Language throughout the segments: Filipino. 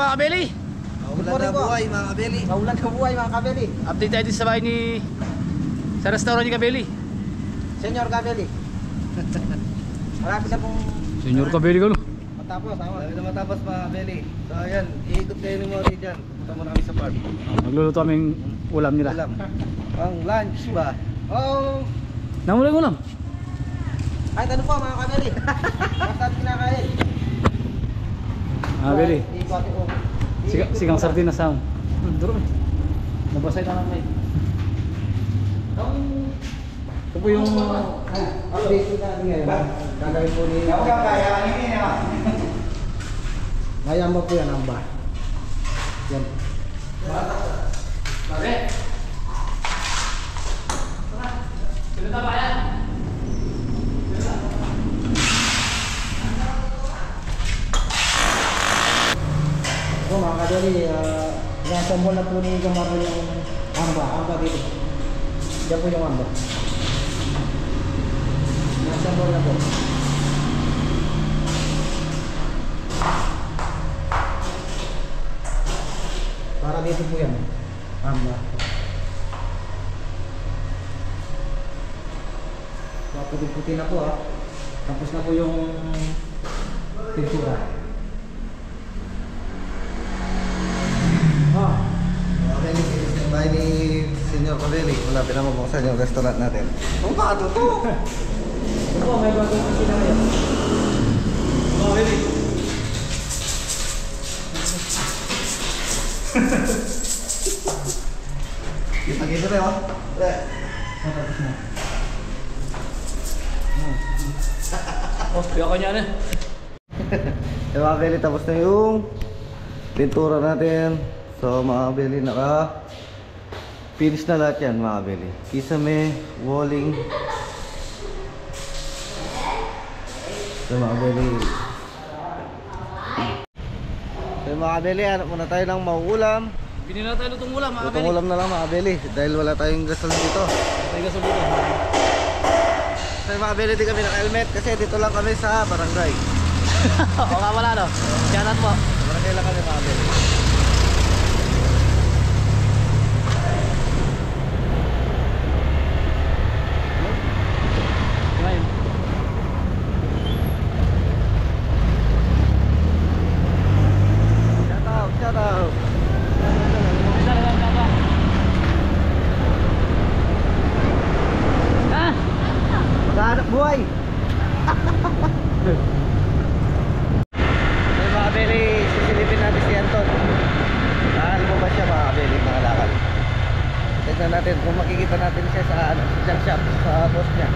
mga kabeli. Maulan na buhay mga kabeli. Maulan na buhay mga kabeli. Update tayo sa bahay ni sa restaurant ni Kabeli. Senyor kabeli. Marami na pong Senyor Kabeli ka no? matapos. Marami na matapos mga kabeli. So ayan, iikot kayo ni Mori dyan. Punta muna kami sa park. Nagluluto kaming ulam nila. Ulam. Pang lunch ba? Oh, Ulam. kahit ano po mga kabeli. Basta kinakain. Mga kabeli. Ikot ko. Sigang sardinas sa duro. Nabasay na lang may. Ito po yung Update ko natin ngayon. Gagawin po ni Ngayon mo po yan ang ba? Yan. Babe. Sino ba yan? So mga kabeli, nasambol na po ni Gamaro yung amba dito. Diyan po yung amba. Nasambol na po. Para dito po yan. Amba. So puti-puti na po ha. Tapos na po yung pintura. Okay, inis yung bahay ni Senyor Kabeli. Wala, pinamabuksan yung restaurant natin. Ang bato to! Ito po, may bagong kusina ngayon. Mga kabeli. Kita-kita na yun. Tapos na. Oh, kaya kanya na. Yung mga kabeli, tapos na yung pintura natin. So mga kabeli, finish na lahat yan mga kabeli. Kisame, walling. So mga kabeli. So mga kabeli, hanap muna tayo ng mauulam. Bili na tayo lutong ulam mga kabeli. Lutong ulam na lang mga kabeli. Dahil wala tayong gasol dito. Tayo ka sa buto. So mga kabeli, di kami naka-helmet kasi dito lang kami sa barangay. O nga wala no. Shoutout po. Sa barangay lang kami mga kabeli. Kumain. Shout out! Ah! Maghanap buhay! So mga kabeli, sisilipin natin si Anton. Mahal mo ba siya mga kabeli, mga lakal? Tignan natin kung makikita natin siya sa junk shop, sa boss niya.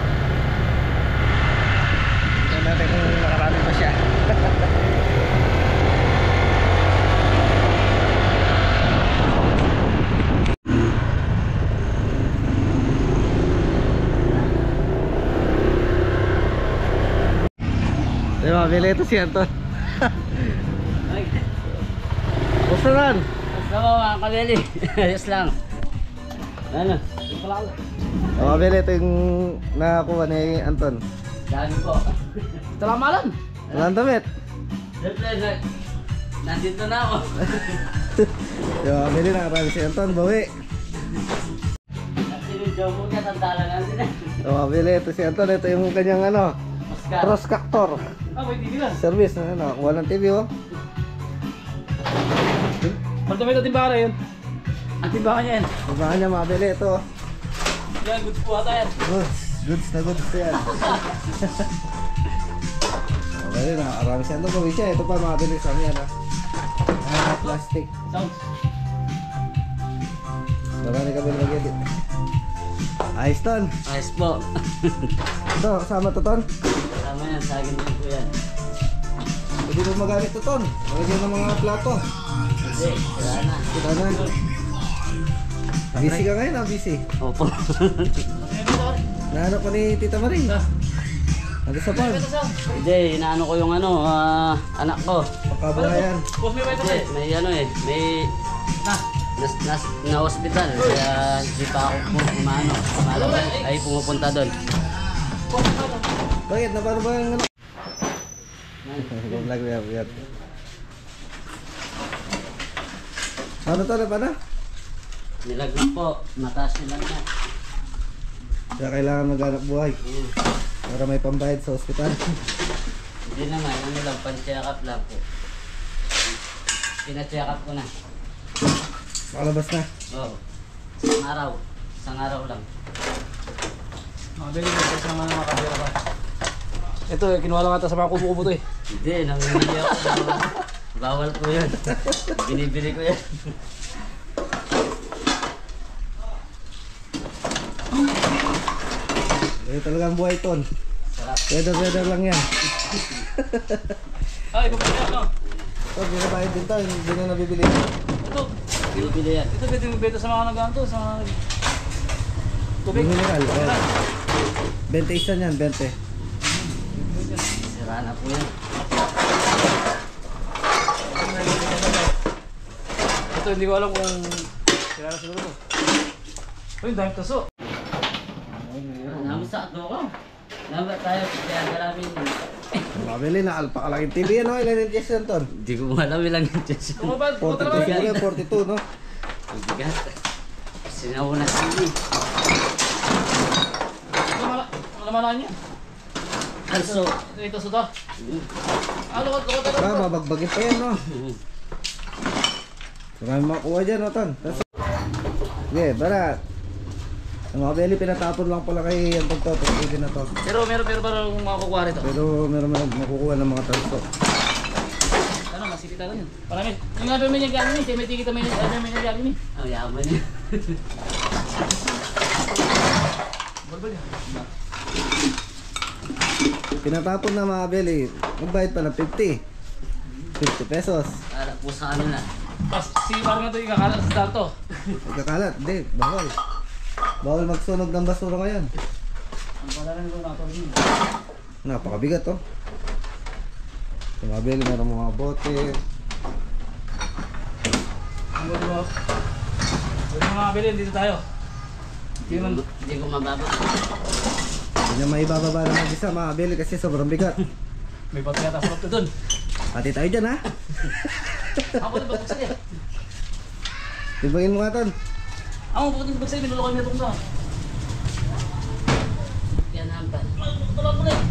Tignan natin kung nakarami ba siya. Ay, mabili ito si Anton. Gusto ran? Gusto mo mga kabeli. Ayos lang. Ano? Mabili ito yung nakakuha ni Anton. Dami po. Ito lang malan. Walang damit. Siyempre, nandito na ako. Yung mabili nakarami si Anton, bawi. Sinudyo mo ka, tandala natin eh. Yung mabili ito si Anton, ito yung kanyang ano, Oscar. Protractor. Ah, may TV lang. Service na ano, kuha ng TV oh. Pagdamit at timbara yun. Ang timbangan niya yan. Babahan niya mabili ito. Yan, goods po ata yan. Goods na goods yan. Mabili nakakarami si Anton, bawi siya. Ito pa mabili sa amin ah. Plastic. Sounds. Marami kami lagyan. Ayos Ton. Ayos po. Ito, kasama to Ton. Tama yan, sa akin din po yan. Pwede mo magamit to Ton. Lagyan ng mga plato. Hindi, wala na. Kita na. Busy ka ngayon ah, busy. Opo. Nahanap ko ni Tita Maring. Nandun sa farm. Hindi, inaano ko yung ano, anak ko. Pagkabuhayan. Hindi, may ano eh, may na hospital. Kaya di pa ako umano. Ay pumupunta doon. Bakit? Na paano ba yung ano? Vlog yan. Ano to na pa na? Nilagnak po. Mataas nilagnak. Kaya kailangan maghanap buhay. Para may pambayad sa ospital. Hindi naman. Ano lang, pan-check up lang po. Pina-check up ko na. Makalabas na. Oo. Isang araw. Isang araw lang. Mga Beli, ito naman ang mga kabira pa. Ito, kinuha lang ata sa mga kubo-kubo to eh. Hindi, namimili ako. Bawal po yan. Binibili ko yan. Eh talagang buhay ton. Sarap. Weather lang yan. Ay, bumili ako. Ito, binabayad din to. Hindi na nabibili. Ito, Binibili yan. ito pwede mo benta sa mga nag-anto, sa mga tubig. Yung mineral. Ayan. 20 isa niyan, 20. Sira na po yan. Ito, hindi ko alam kung sila na siguro to. Uy, dahil taso. Namin sa ato ko. Namin tayo. Kaya maraming. Mabili na alpakalaking TV yan, no? Ilan yung chest yan, ton? Hindi ko alam ilang inches. Tumabad, 42 siguro yan, 42, no? Ang bigat. Sinauna sili. Malamanan niya. Also. Ito sa to. Ano ko ito? Mabagbagin pa yan, no? Marami makuha dyan, no, ton? Sige, barat. Ang mga belly, pinatapon lang pala kay Antong to. Pwede na to. Pero meron parang makakukuha rito. Pero meron makukuha ng mga transo. Ano, masipita lang yun. Marami. Yung nga namin yung gano'n eh. May tikita may gano'n eh. Ang yaman niya. Balbal yan. Pinatapon na mga belly. Magbayad pa ng 50. 50 pesos. Para po sa ano na. Tapos si parang ito ikakalat sa dato. Magkakalat. Hindi, bawal. Bawal magsunog ng basura ngayon. Ang padaran ko nato rin. Napakabigat, oh. Sa mga belly, meron mga bote. Ang buti mo. Buti mga bilhin, dito tayo. Hindi ko mababa. Hindi na maibababa na mag-isa mga belly kasi sobrang bigat. May bato yata sa loob doon. Pati tayo dyan, ha? Ako din bagbagsak eh. Timbangin mo nga, ton. Ako pagdating bagbagsak, minuloko yung metong ka. Yan hampan. Tulog mo na eh.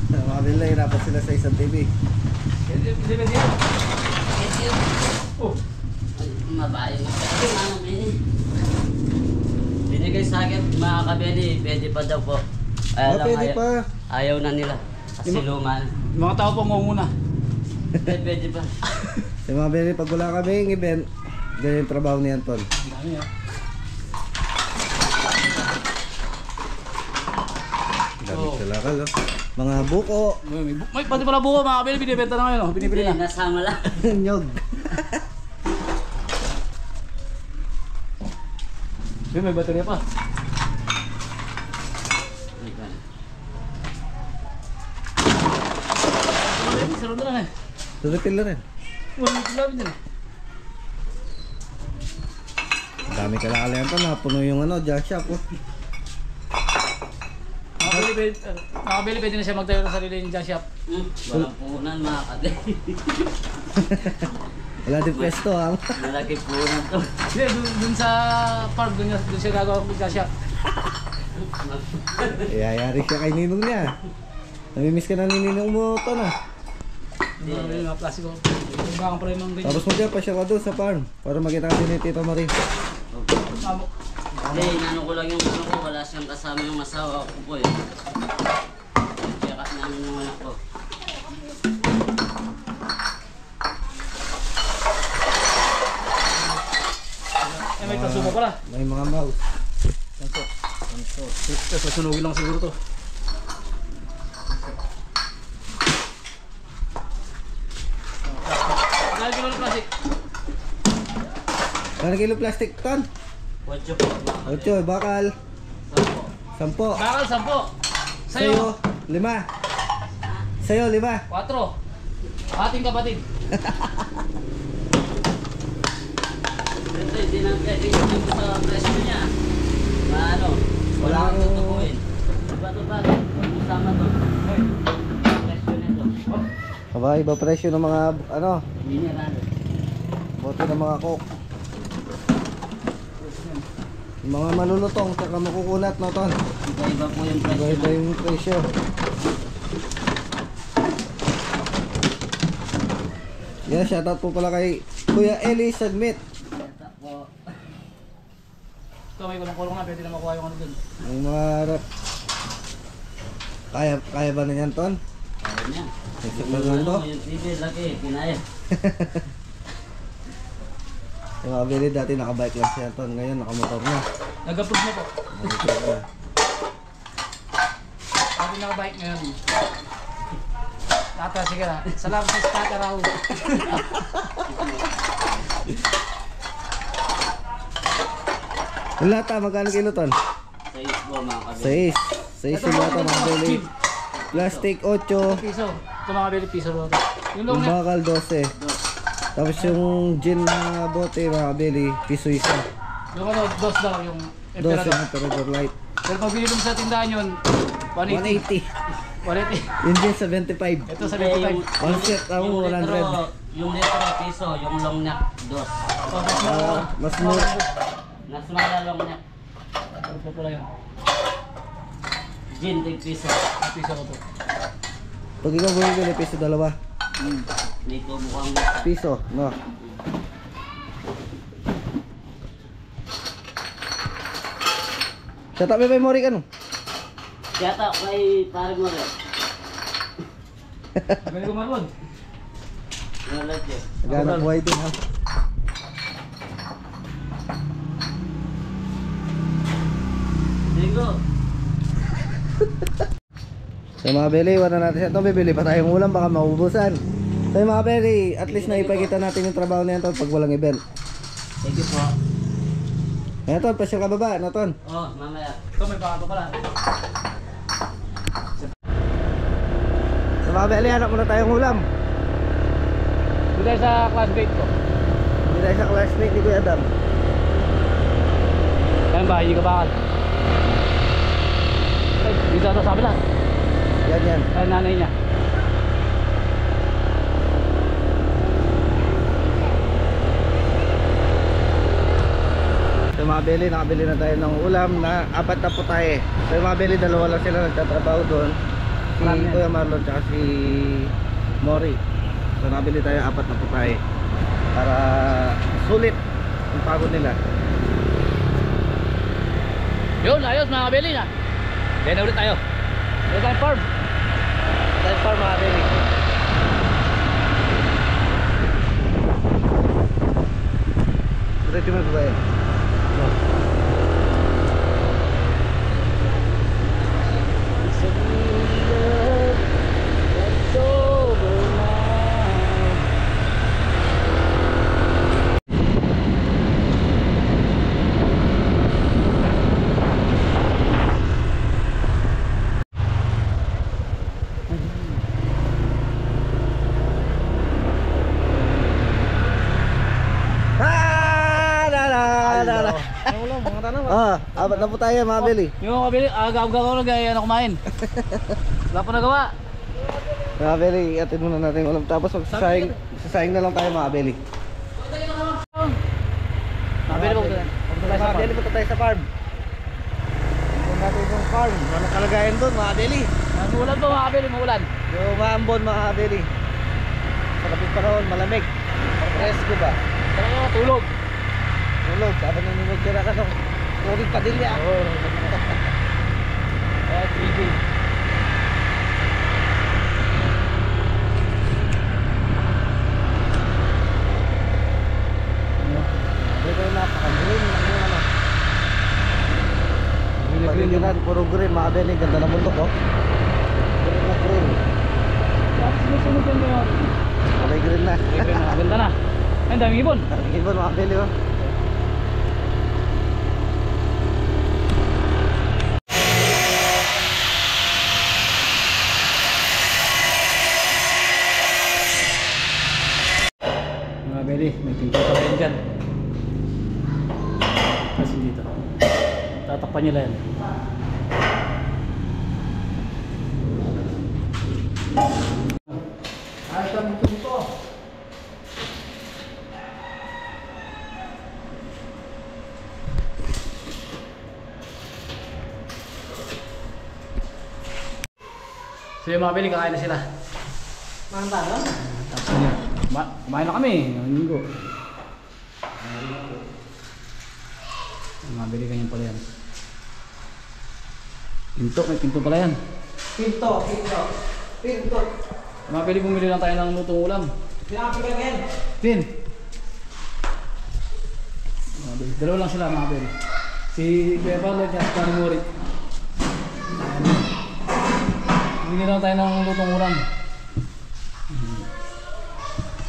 Mga belly, hirapan sila sa isang TV. Hindi ba siya? Oh. Mabayo mo. Pero ano may binigay sa akin mga kabeli. Pwede pa daw po. Oh, pwede pa. Ayaw na nila. Kasi luma na. Mga tao pa muna. Pwede pa. Sa mga belly, pag wala kaming event, ganyan yung trabaho ni Anton. Ang dami ah. Dami kalakal, oh. Mga buko. May pati pala buko mga kabili, binibenta na ngayon. Binibili Hindi, na. nasama lang. Nyog. May baterya pa. Sarap na lang eh. Tututil na rin. Wala yung labi din eh. Dami kalakal yan, Anton. Napuno yung ano, jack shop, oh. Makabili pwede na siya magtayo ng sarili yung junk shop. Walang puhunan mga kabeli. Wala din pwesto, ha? Malaki puhunan to. Hindi, dun sa park, dun siya gagawa ng junk shop. Iyayari siya kay ninong niya. Namimiss ka na ni ninong mo, Ton, ah. Yung mga plasiko. Yung bakang pala yung mga ganyan. Tapos mo dyan, pasya ka doon sa farm. Para makita ka din ni Tito Marie. Amok. Hindi, inano ko lang yung ano ko. Wala siyang kasama yung asawa ko po eh. Check up namin yung anak ko. Eh, may tasubo pala. May mga mouse. Tanso. Tapos masunugin lang siguro to. Dahil kilo ng plastic. Kano kilo plastic, Ton? 8 po. 8, bakal. 10. Bakal 10. Sa'yo, Sa'yo, 5. Sa'yo, 5. 4. Ating kapatid. Ito, hindi na pwede yung sa presyo niya. Ano? Wala Walang- akong tutukuin. Diba ito ba? Masama to. Presyo nito. Aba, iba presyo ng mga, ano, Mineral. bote ng mga coke. Mga malulutong, tsaka makukunat na ton. Iba-iba po yung presyo. Iba-iba yung presyo. Yan, shoutout po pala kay Kuya Eli Sagmit. Ito, may kulong-kulong na. Pwede na makuha yung ano dun. Yung mga kaya ba na yan, ton? Kaya niya. Except Yung na to. yung TV laki, kinaya. Yung mga bili dati nakabike lang siya, ton. Ngayon nakamotor na. Nag-approve na po. Nakamotor na. Sabi naka-bike ngayon. Tata, sige na. Salamat sa Tata Raul. Yung lata, magkano kilo, ton? Sa isbo mga kabili. 6 yung lata, mga bili. Plastic 8. Piso. Ito mga bili piso ro. Yung long Yung na. bakal 12. Tapos yung gin na bote, mga bili, piso isa. Yung ano, dos daw. Yung 12 emperador. yung Emperador Light. Pero pag binilong sa tindahan yun, 180. 180. 180. Yung gin 75. Ito sa Hindi, 25. One set, yung 100. Yung litro piso, yung long neck, dos. Oh, mas mura. Mas mura. Nasmala long neck. Ano po pala yun? Gin, tig piso. Piso ko to. Pag ikaw bumibili, piso dalawa. May tubo kang nasa. Piso, no? Sa tabi may mori ka no? Yata, kay pare mo rin. Magaling kumalon. Nalat yun. Naghanap buhay din ha. Digo. So mga beli, wala natin ito. Bibili pa tayong ulam, baka maubusan. So mga beli, at least naipakita natin yung trabaho na yan pag walang event. Thank you po. Ayan ton, pasyal ka baba, ano ton? Oh, mamaya. Ito may baka pa pala. So mga beli, hanap muna tayong ulam. Doon tayo sa classmate ko. Hindi tayo sa classmate ni Kuya Adam. Kaya ba, hindi ka bakal. Ay, dito ito sabi lang. Yan yan. Ay, nanay niya. So mga beli, nakabili na tayo ng ulam na 4 na putahe. So mga beli, dalawa lang sila nagtatrabaho doon. Si Marami yan. Kuya Marlon at si Mori. So nakabili tayo 4 na putahe. Para sulit yung pagod nila. Yun, ayos mga kabili na. Kaya na ulit tayo. Kaya tayo farm. Tayo pa mga beli. Ready mo ba yan? Apat na po tayo mga beli. Yung mga kabili, aga-aga ko na gaya na kumain. Wala pa nagawa. Mga beli, atin muna natin yung ulam. Tapos sasayang na lang tayo mga beli. Mga kabili po. Mga beli, punta tayo sa farm. Punta natin yung farm. Anong kalagayan doon mga beli? Maulan po mga kabili, maulan. Yung maambon mga beli. Sa kapit panahon, malamig. Presko ba? Talaga tulog. Tulog, dapat nanunod ka na ka ng Rory Padilla. Oo. Kaya 3D. Dito yung napaka-green. Ano? Paligiran, puro green mga beli. Ganda na bundok oh. Green na green. Tapos sinusunod yan mo yun. Kulay green na. Ganda na. Ay, ang daming ibon. Ibon mga beli oh. Mga beli, may pinto pa rin dyan. Kasi dito. Tatakpan nila yan. Ay, ito mo pinto. So yung mga bili, kakain na sila. Manda, no? Tapos yun, kumain na kami, ng linggo. Mga bili ganyan pala yan. Pinto, may pinto pala yan. Pinto. Mga bili, bumili lang tayo ng lutong ulam. Pinapigan yan. Tin! Mga bili, dalawa lang sila mga bili. Si Kuya Pablo at si Tani Mori. Bumili lang tayo ng lutong ulam.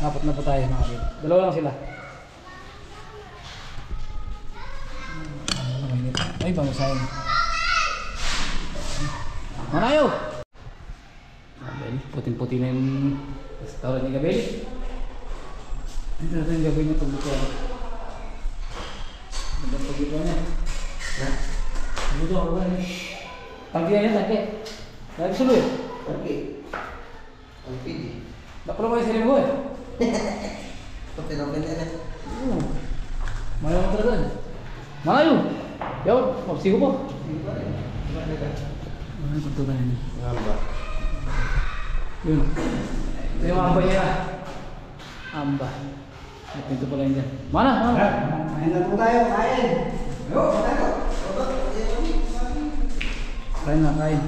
Apat na po tayo mga bili. Dalawa lang sila. Ay, bangusahin. Manayo! Gabeli, puting-puti na yung restaurant ni Gabeli. Ito natin yung gagawin niya pagbutuan. Magandang pagbutuan niya. Pagbutuan ko ba niya? Tangkihan niya, tangki. Lagi sulo eh. Tangki. Tangki. Baklo kayo sila mo eh. Pinapin na. Malayo mo talaga. Malayo! Yaw, magsigo po. Ano pagtutan niya? Ngamba. Yun. Ito yung amba niya. Amba. May pinto pala yun dyan. Mana? Kain na po tayo, kain. Kain na, kain.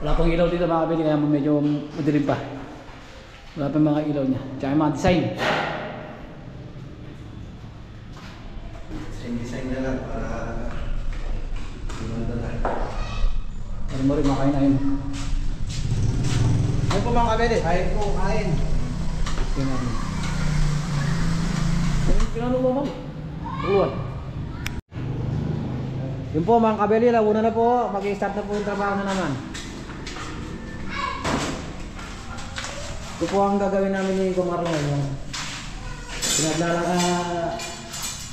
Wala pang ilaw dito mga kabili, kaya medyo madilim pa. Wala pang mga ilaw niya. Tsaka yung mga design. Design na lang para gumanda na. Ano mo rin makain na yun. Kain po mga kabili. Kain po, kain. Yun natin. Pinano mo ma'am?Uluan. Yun po mga kabili, launa na po. Mag-i-start na po yung trabaho na naman. Ito po ang gagawin namin ni Gumaro ngayon.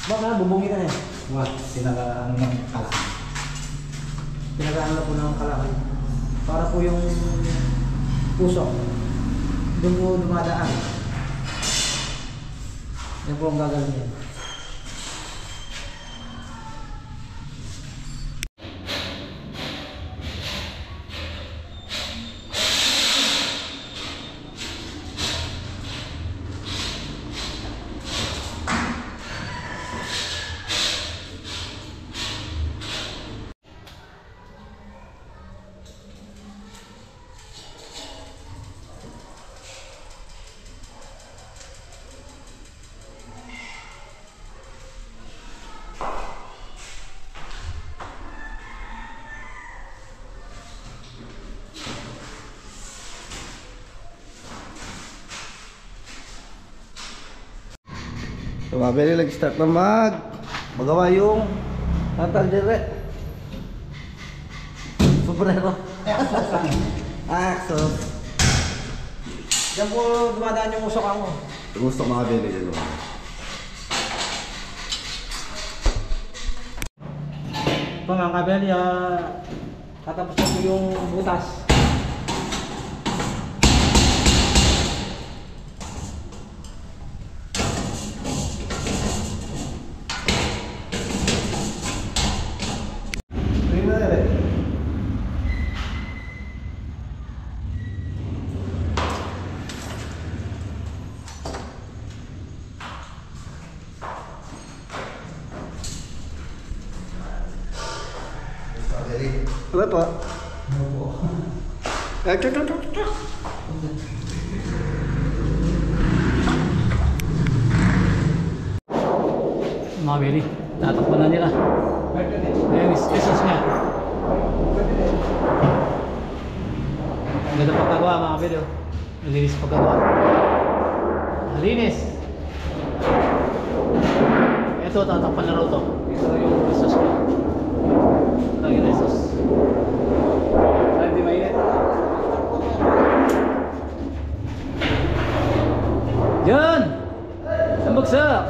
Baka bubungin na eh. Sinagaan ng kalak. Pinagaan na po ng kalakal. Para po yung puso. Doon po dumadaan. Yan po ang gagawin niya. So, mabili nag-start na magawa yung tantal dire. Sombrero. Axos. Diyan po dumadaan yung usok ako. Gusto mabili dito. Ito mga kabeli, tatapos na po yung butas. Ano po? Mga bili, tatakpan na nila. Ayan, isos niya. Ang ganda pagkagawa mga bili. Malinis pagkagawa. Malinis. Ito, tatakpan na raw to. Ito yung isos niya. Lagi na isos. Ay, di mainit. Yan! Ang bagsak!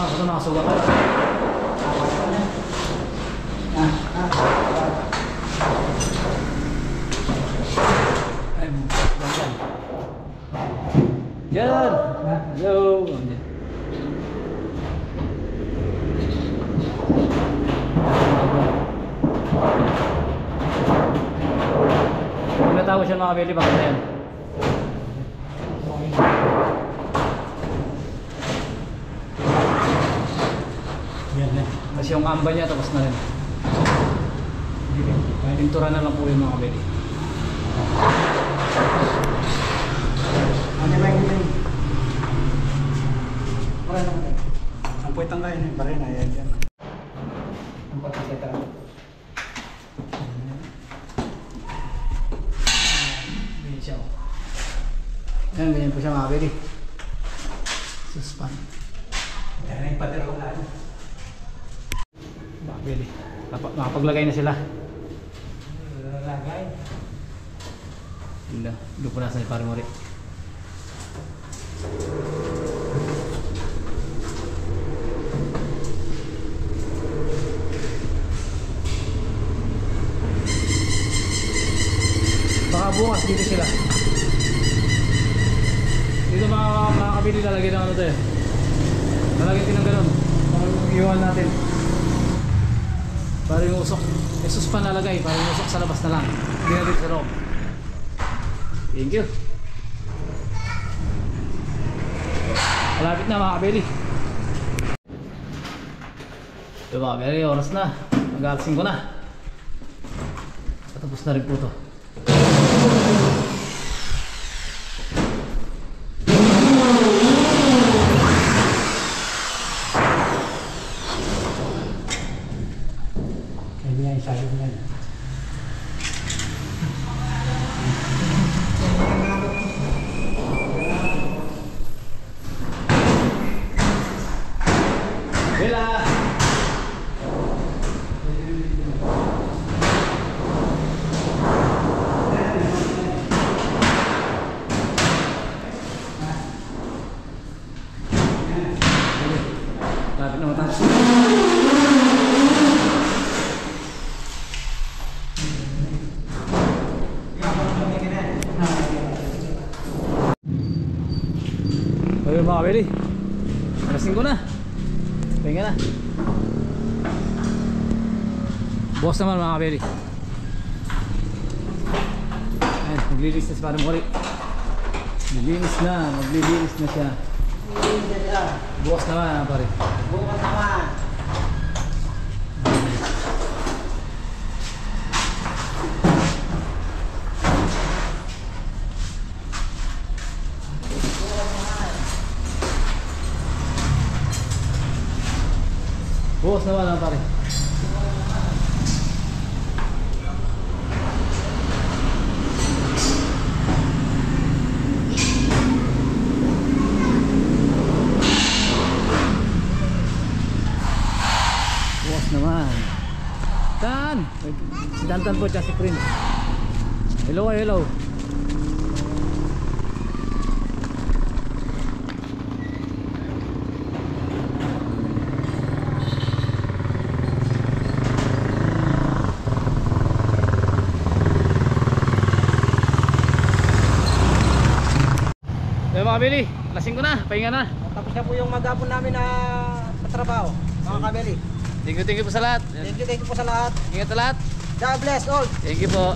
Ito nakasuga ka. Ay, ganyan. Yan! Hello! Tinatawag siya mga kabeli, bakit na yan? Yan na. Tapos yung amba niya tapos na rin. Pintura na lang po yung mga kabeli. Ano ba yung wala naman tayo. Ang puwetang kayo na yung baril na yan. Ang pagkakita. Ganyan siya. Ayan, ganyan po siya mga kabeli. Suspan. Kaya na yung padala ko na. Mga kabeli. Nakapaglagay na sila. Lagay. Doon po nasa ni Parimori. Baka bukas dito sila. Dito mga kabili lalagyan ng ano to eh. Lalagyan din ng ganun. Para iwan natin. Para yung usok. Jesus pa nalagay. Para yung usok sa labas na lang. Hindi na dito sa loob. Thank you. Malapit na mga kabili. Ito mga kabili, oras na. Mag-aalasing ko na. Patapos na rin po ito. Kaya niya yung sabi ko na. Bella! Lapit na matapos. Ayun mga kabili. Alasing ko na. Pahinga na. Boss naman mga kabili. Ayan, maglilis na si Parimori. Maglilis na siya. Boss naman pare. Bukas naman. Boss naman pare. Boss naman. Tan! Si Tantan po siya si Prince. Hello, hello. Mga kabili, lasing ko na, pahinga na. Tapos na po yung maghapon namin na patrabaho, mga kabeli. Thank you po sa lahat. Thank you po sa lahat. Ingat sa lahat. God bless all. Thank you po.